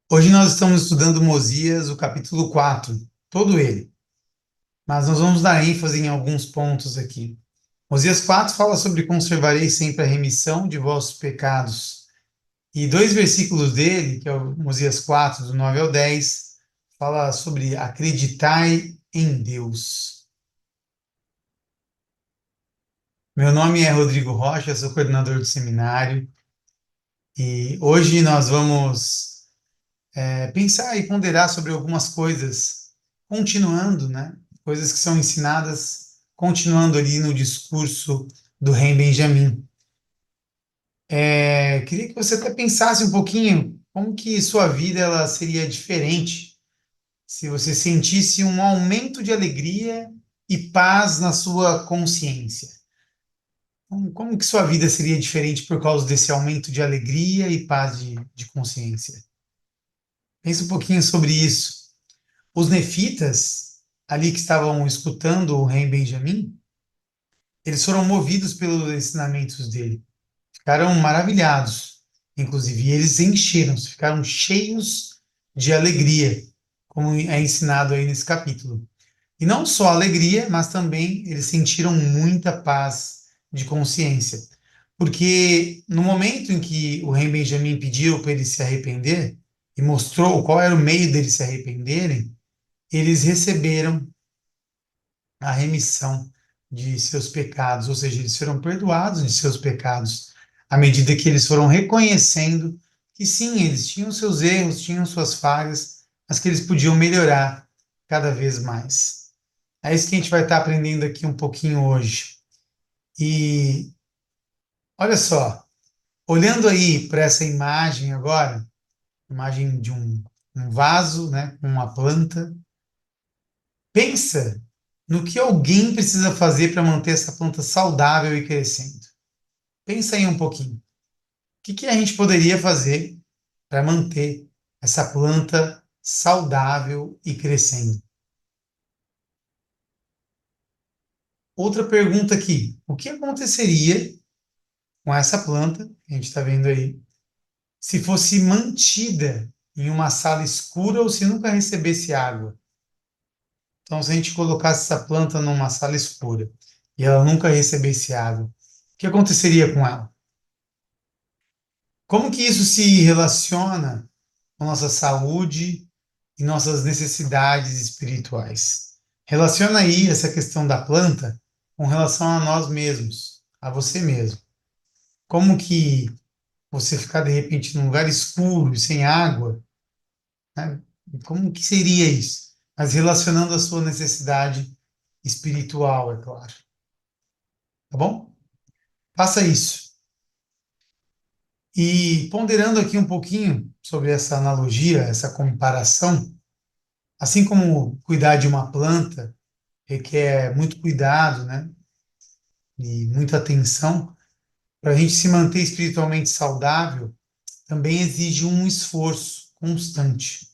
Hoje nós estamos estudando Mosias, o capítulo 4, todo ele, mas nós vamos dar ênfase em alguns pontos aqui. Mosias 4 fala sobre conservarei sempre a remissão de vossos pecados. E dois versículos dele, que é o Mosias 4, do 9 ao 10, fala sobre acreditai em Deus. Meu nome é Rodrigo Rocha, sou coordenador do seminário, e hoje nós vamos pensar e ponderar sobre algumas coisas, continuando, né? Coisas que são ensinadas, continuando ali no discurso do rei Benjamim. Queria que você até pensasse um pouquinho como que sua vida ela seria diferente se você sentisse um aumento de alegria e paz na sua consciência. Como que sua vida seria diferente por causa desse aumento de alegria e paz de consciência? Pense um pouquinho sobre isso. Os nefitas, ali que estavam escutando o rei Benjamim, eles foram movidos pelos ensinamentos dele. Ficaram maravilhados, inclusive, e eles encheram-se, ficaram cheios de alegria, como é ensinado aí nesse capítulo. E não só alegria, mas também eles sentiram muita paz de consciência. Porque no momento em que o rei Benjamim pediu para eles se arrepender, e mostrou qual era o meio deles se arrependerem, eles receberam a remissão de seus pecados, ou seja, eles foram perdoados de seus pecados, à medida que eles foram reconhecendo que sim, eles tinham seus erros, tinham suas falhas, mas que eles podiam melhorar cada vez mais. É isso que a gente vai estar aprendendo aqui um pouquinho hoje. E olha só, olhando aí para essa imagem agora, imagem de um vaso, né, com uma planta, pensa no que alguém precisa fazer para manter essa planta saudável e crescendo. Pensa aí um pouquinho. O que a gente poderia fazer para manter essa planta saudável e crescendo? Outra pergunta aqui: o que aconteceria com essa planta, que a gente está vendo aí, se fosse mantida em uma sala escura ou se nunca recebesse água? Então, se a gente colocasse essa planta numa sala escura e ela nunca recebesse água, o que aconteceria com ela? Como que isso se relaciona com nossa saúde e nossas necessidades espirituais? Relaciona aí essa questão da planta com relação a nós mesmos, a você mesmo. Como que você ficar de repente num lugar escuro e sem água, né? Como que seria isso? Mas relacionando a sua necessidade espiritual, é claro. Tá bom? Faça isso. E ponderando aqui um pouquinho sobre essa analogia, essa comparação, assim como cuidar de uma planta requer muito cuidado, né, e muita atenção, para a gente se manter espiritualmente saudável, também exige um esforço constante.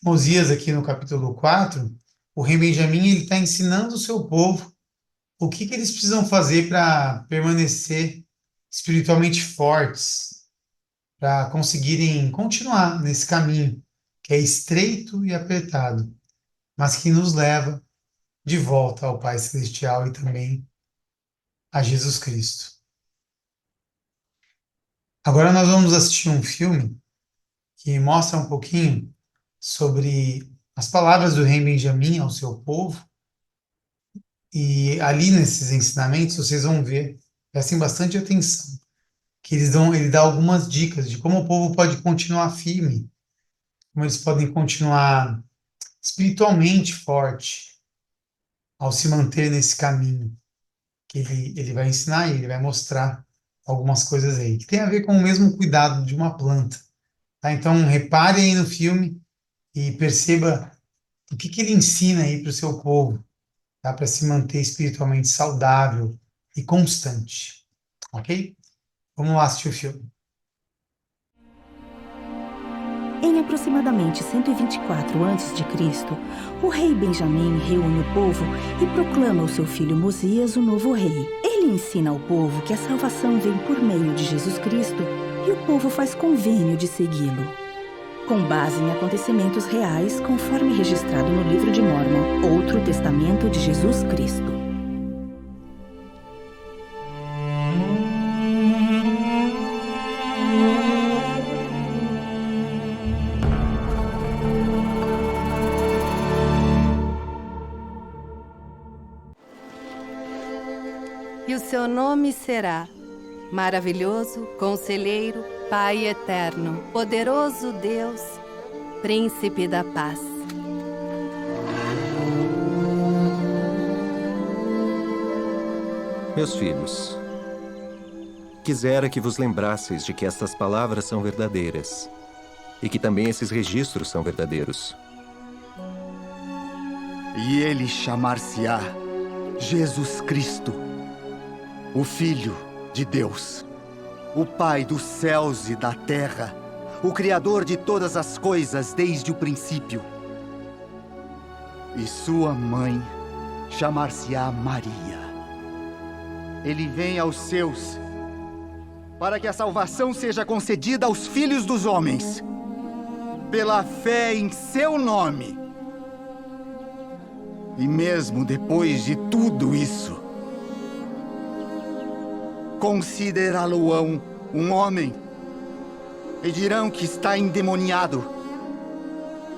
Mosias, aqui no capítulo 4, o rei Benjamim ele está ensinando o seu povo o que eles precisam fazer para permanecer espiritualmente fortes, para conseguirem continuar nesse caminho que é estreito e apertado, mas que nos leva de volta ao Pai Celestial e também a Jesus Cristo. Agora nós vamos assistir um filme que mostra um pouquinho sobre as palavras do rei Benjamim ao seu povo, e ali nesses ensinamentos vocês vão ver, prestem bastante atenção, que ele dá algumas dicas de como o povo pode continuar firme, como eles podem continuar espiritualmente forte ao se manter nesse caminho que ele vai ensinar e ele vai mostrar algumas coisas aí, que tem a ver com o mesmo cuidado de uma planta. Tá? Então, repare aí no filme e perceba o que ele ensina aí para o seu povo, tá? Para se manter espiritualmente saudável e constante. Ok? Vamos lá assistir o filme. Em aproximadamente 124 a.C., o rei Benjamim reúne o povo e proclama ao seu filho Mosias o novo rei. Ele ensina ao povo que a salvação vem por meio de Jesus Cristo e o povo faz convênio de segui-lo. com base em acontecimentos reais, conforme registrado no Livro de Mórmon, Outro Testamento de Jesus Cristo. E o seu nome será Maravilhoso, Conselheiro, Pai Eterno, Poderoso Deus, Príncipe da Paz. Meus filhos, quisera que vos lembrasseis de que estas palavras são verdadeiras e que também esses registros são verdadeiros. E ele chamar-se-á Jesus Cristo, o Filho de Deus, o Pai dos céus e da terra, o Criador de todas as coisas desde o princípio. E sua mãe chamar-se-á Maria. Ele vem aos seus, para que a salvação seja concedida aos filhos dos homens, pela fé em seu nome. E mesmo depois de tudo isso, considerá-lo-ão um homem, e dirão que está endemoniado,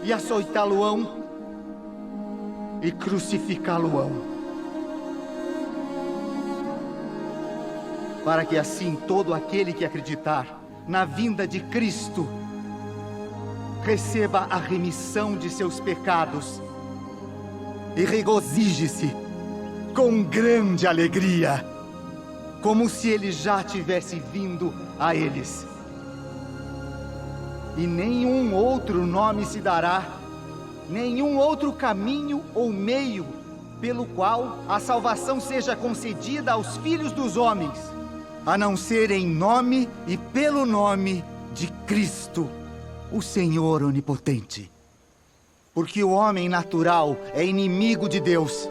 e açoitá-lo-ão, e crucificá-lo-ão, para que assim todo aquele que acreditar na vinda de Cristo receba a remissão de seus pecados e regozije-se com grande alegria, como se ele já tivesse vindo a eles. E nenhum outro nome se dará, nenhum outro caminho ou meio pelo qual a salvação seja concedida aos filhos dos homens, a não ser em nome e pelo nome de Cristo, o Senhor Onipotente. Porque o homem natural é inimigo de Deus,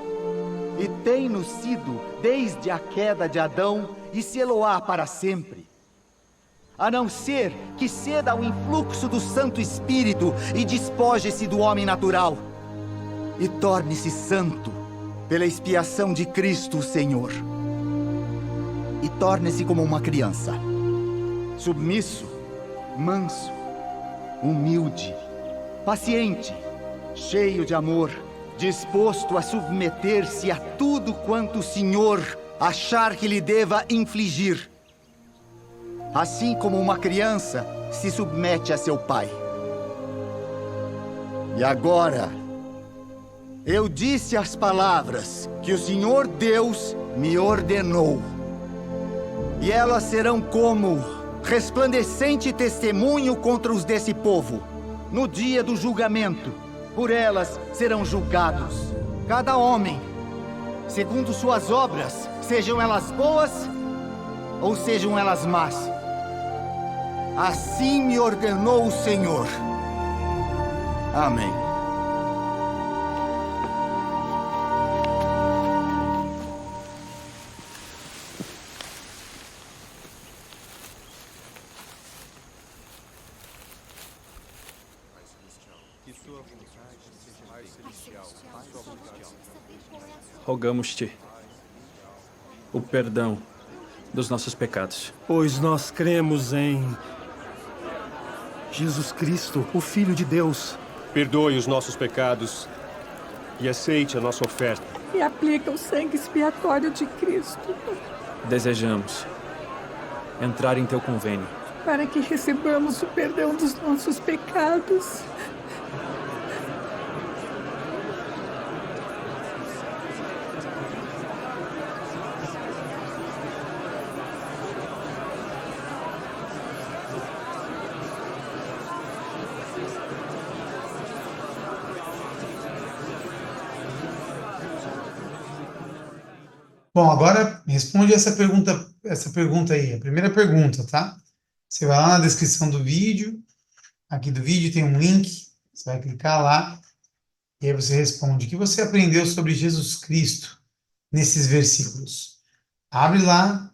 e tem-no sido desde a queda de Adão, e sê-lo-á para sempre. A não ser que ceda ao influxo do Santo Espírito e despoje-se do homem natural, e torne-se santo pela expiação de Cristo o Senhor. E torne-se como uma criança, submisso, manso, humilde, paciente, cheio de amor, disposto a submeter-se a tudo quanto o Senhor achar que lhe deva infligir, assim como uma criança se submete a seu pai. E agora, eu disse as palavras que o Senhor Deus me ordenou, e elas serão como resplandecente testemunho contra os desse povo. No dia do julgamento, por elas serão julgados, cada homem, segundo suas obras, sejam elas boas ou sejam elas más. Assim me ordenou o Senhor. Amém. Rogamos-te o perdão dos nossos pecados. Pois nós cremos em Jesus Cristo, o Filho de Deus. Perdoe os nossos pecados e aceite a nossa oferta. E aplica o sangue expiatório de Cristo, Desejamos entrar em teu convênio, para que recebamos o perdão dos nossos pecados. Bom, agora responde essa pergunta aí, a primeira pergunta, tá? Você vai lá na descrição do vídeo, aqui do vídeo tem um link, você vai clicar lá, e aí você responde: o que você aprendeu sobre Jesus Cristo nesses versículos? Abre lá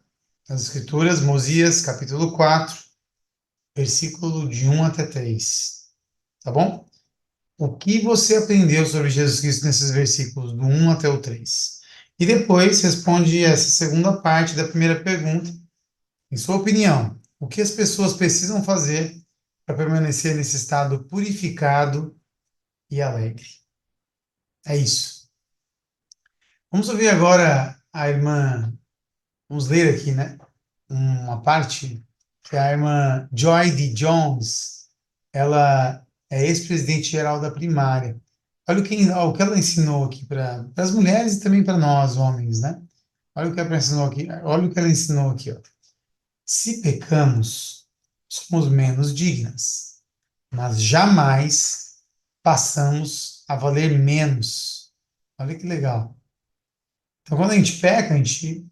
nas Escrituras, Mosias, capítulo 4, versículo de 1 até 3. tá bom? O que você aprendeu sobre Jesus Cristo nesses versículos, do 1 até o 3? E depois responde essa segunda parte da primeira pergunta. Em sua opinião, o que as pessoas precisam fazer para permanecer nesse estado purificado e alegre? É isso. Vamos ouvir agora a irmã, vamos ler aqui, né? Uma parte que a irmã Joy D. Jones, ela é ex-presidente geral da primária. Olha o que ela ensinou aqui para as mulheres e também para nós, homens, né? Olha o que ela ensinou aqui. Olha o que ela ensinou aqui, ó. Se pecamos, somos menos dignas, mas jamais passamos a valer menos. Olha que legal. Então, quando a gente peca, a gente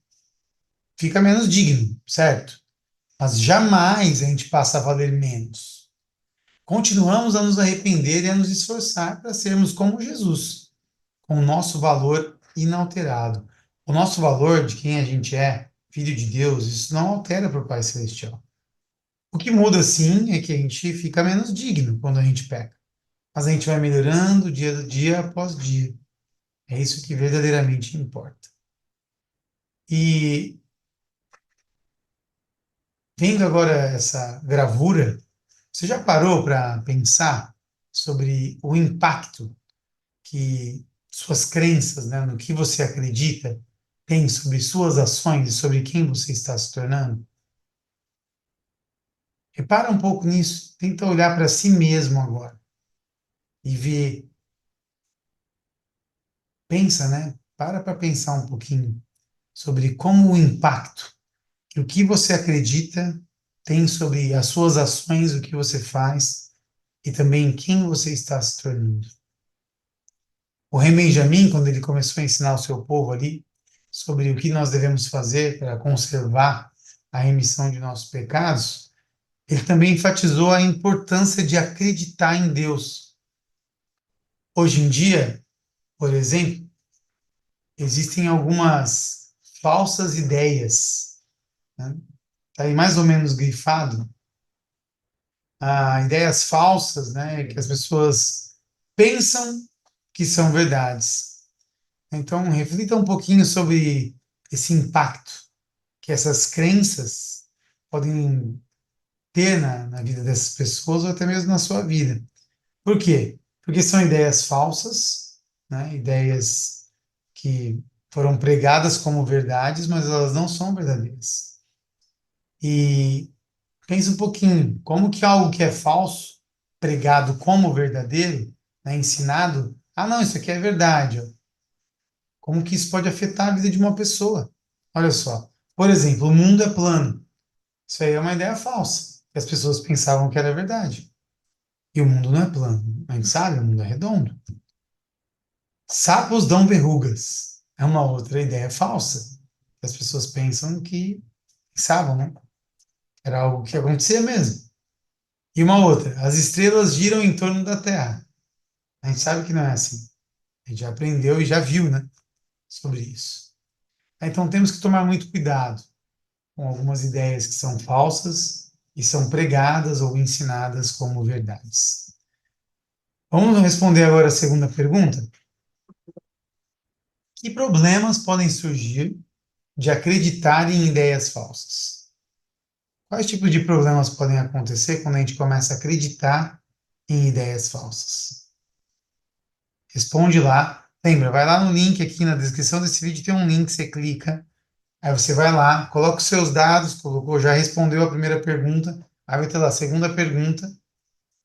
fica menos digno, certo? Mas jamais a gente passa a valer menos. Continuamos a nos arrepender e a nos esforçar para sermos como Jesus, com o nosso valor inalterado. O nosso valor de quem a gente é, filho de Deus, isso não altera para o Pai Celestial. O que muda, sim, é que a gente fica menos digno quando a gente peca. Mas a gente vai melhorando dia após dia. É isso que verdadeiramente importa. E vendo agora essa gravura, você já parou para pensar sobre o impacto que suas crenças, né, no que você acredita, tem sobre suas ações e sobre quem você está se tornando? Repara um pouco nisso, tenta olhar para si mesmo agora e ver, pensa, né? Para pensar um pouquinho sobre como o impacto que o que você acredita tem sobre as suas ações, o que você faz e também quem você está se tornando. O rei Benjamim, quando ele começou a ensinar o seu povo ali sobre o que nós devemos fazer para conservar a remissão de nossos pecados, ele também enfatizou a importância de acreditar em Deus. Hoje em dia, por exemplo, existem algumas falsas ideias, né? Está aí mais ou menos grifado, ideias falsas, né, que as pessoas pensam que são verdades. Então, reflita um pouquinho sobre esse impacto que essas crenças podem ter na vida dessas pessoas ou até mesmo na sua vida. Por quê? Porque são ideias falsas, né, ideias que foram pregadas como verdades, mas elas não são verdadeiras. E pensa um pouquinho, como que algo que é falso, pregado como verdadeiro, né, ensinado, não, isso aqui é verdade, ó. Como que isso pode afetar a vida de uma pessoa? Olha só, por exemplo, o mundo é plano. Isso aí é uma ideia falsa, que as pessoas pensavam que era verdade. E o mundo não é plano, a gente sabe, o mundo é redondo. Sapos dão verrugas. É uma outra ideia falsa. As pessoas pensam que pensavam, né? Era algo que acontecia mesmo. E uma outra, as estrelas giram em torno da Terra. A gente sabe que não é assim. A gente já aprendeu e já viu, né, sobre isso. Então temos que tomar muito cuidado com algumas ideias que são falsas e são pregadas ou ensinadas como verdades. Vamos responder agora a segunda pergunta? Que problemas podem surgir de acreditar em ideias falsas? Quais tipos de problemas podem acontecer quando a gente começa a acreditar em ideias falsas? Responde lá. Lembra, vai lá no link aqui na descrição desse vídeo, tem um link, você clica, aí você vai lá, coloca os seus dados, colocou, já respondeu a primeira pergunta, aí vai ter lá a segunda pergunta,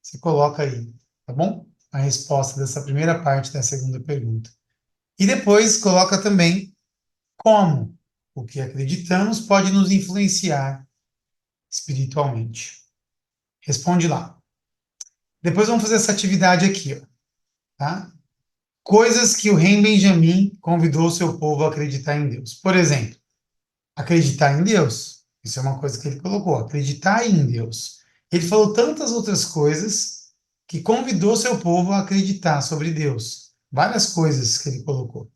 você coloca aí, tá bom? A resposta dessa primeira parte da segunda pergunta. E depois coloca também como o que acreditamos pode nos influenciar espiritualmente. Responde lá. Depois vamos fazer essa atividade aqui, ó, tá? Coisas que o rei Benjamim convidou o seu povo a acreditar em Deus. Por exemplo, acreditar em Deus. Isso é uma coisa que ele colocou, acreditar em Deus. Ele falou tantas outras coisas que convidou seu povo a acreditar sobre Deus. Várias coisas que ele colocou.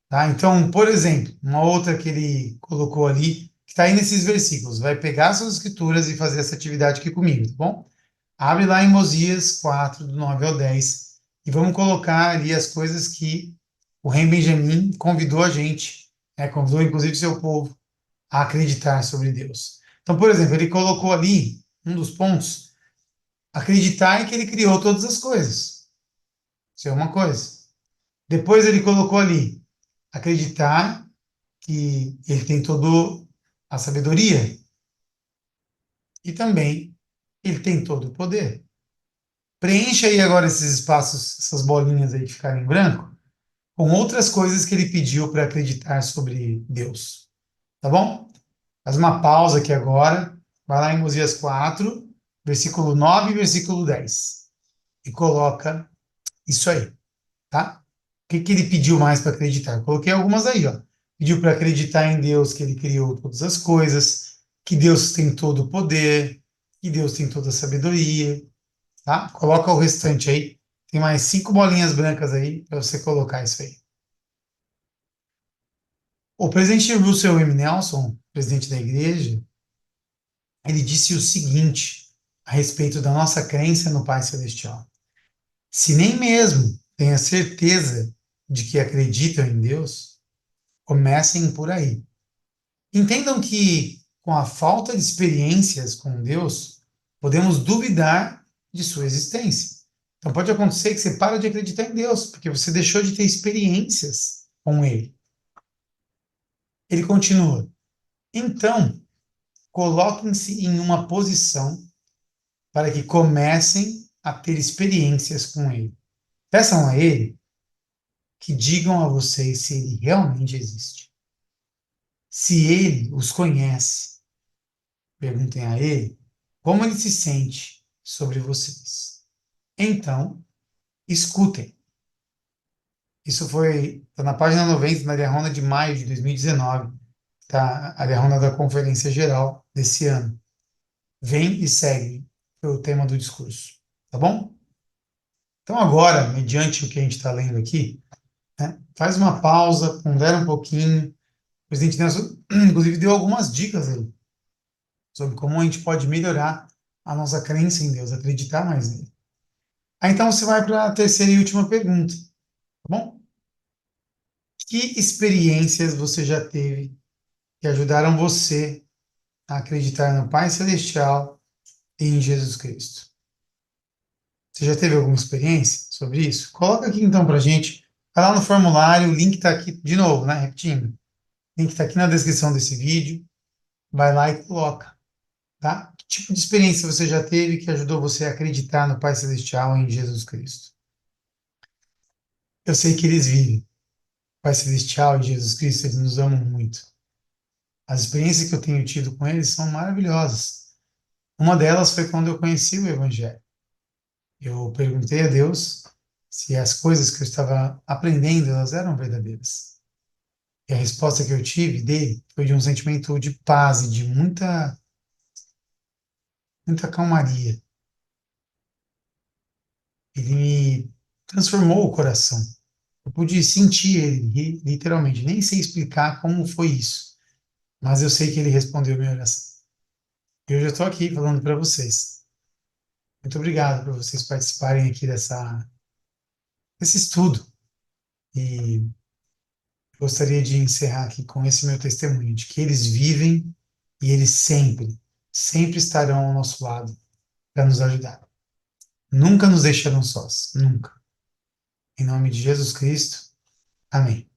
Tá? Então, por exemplo, uma outra que ele colocou ali, que está aí nesses versículos, vai pegar suas escrituras e fazer essa atividade aqui comigo, tá bom? Abre lá em Mosias 4, do 9 ao 10, e vamos colocar ali as coisas que o rei Benjamim convidou a gente, convidou inclusive seu povo a acreditar sobre Deus. Então, por exemplo, ele colocou ali, um dos pontos, acreditar em que ele criou todas as coisas. Isso é uma coisa. Depois ele colocou ali, acreditar que ele tem toda a sabedoria e também ele tem todo o poder. Preencha aí agora esses espaços, essas bolinhas aí que ficaram em branco, com outras coisas que ele pediu para acreditar sobre Deus. Tá bom? Faz uma pausa aqui agora, vai lá em Mosias 4, versículo 9 e versículo 10, e coloca isso aí, tá? O que ele pediu mais para acreditar? Eu coloquei algumas aí, ó. Pediu para acreditar em Deus, que ele criou todas as coisas, que Deus tem todo o poder, que Deus tem toda a sabedoria, tá? Coloca o restante aí. Tem mais 5 bolinhas brancas aí para você colocar isso aí. O presidente Russell M. Nelson, presidente da igreja, ele disse o seguinte a respeito da nossa crença no Pai Celestial. Se nem mesmo têm a certeza de que acreditam em Deus, comecem por aí. Entendam que, com a falta de experiências com Deus, podemos duvidar de sua existência. Então pode acontecer que você para de acreditar em Deus, porque você deixou de ter experiências com Ele. Ele continua. Então, coloquem-se em uma posição para que comecem a ter experiências com Ele. Peçam a Ele que digam a vocês se Ele realmente existe. Se Ele os conhece, perguntem a Ele como Ele se sente sobre vocês. Então, escutem. Isso tá na página 90, na Ariarona de maio de 2019, tá? A Ariarona da Conferência Geral desse ano. Vem e segue, foi o tema do discurso, tá bom? Então agora, mediante o que a gente está lendo aqui, faz uma pausa, pondera um pouquinho. O presidente Nelson, inclusive, deu algumas dicas aí sobre como a gente pode melhorar a nossa crença em Deus, acreditar mais nele. Aí então você vai para a terceira e última pergunta, tá bom? Que experiências você já teve que ajudaram você a acreditar no Pai Celestial e em Jesus Cristo? Você já teve alguma experiência sobre isso? Coloca aqui então pra gente. Vai lá no formulário, o link está aqui de novo, né? Repetindo. O link está aqui na descrição desse vídeo. Vai lá e coloca, tá? Que tipo de experiência você já teve que ajudou você a acreditar no Pai Celestial e em Jesus Cristo? Eu sei que eles vivem. O Pai Celestial e Jesus Cristo, eles nos amam muito. As experiências que eu tenho tido com eles são maravilhosas. Uma delas foi quando eu conheci o Evangelho. Eu perguntei a Deus se as coisas que eu estava aprendendo, elas eram verdadeiras. E a resposta que eu tive dele foi de um sentimento de paz e de muita calmaria. Ele me transformou o coração. Eu pude sentir ele, literalmente. Nem sei explicar como foi isso, mas eu sei que ele respondeu a minha oração. Eu já estou aqui falando para vocês. Muito obrigado por vocês participarem aqui desse estudo. E gostaria de encerrar aqui com esse meu testemunho, de que eles vivem e eles sempre estarão ao nosso lado para nos ajudar. Nunca nos deixarão sós, nunca. Em nome de Jesus Cristo, amém.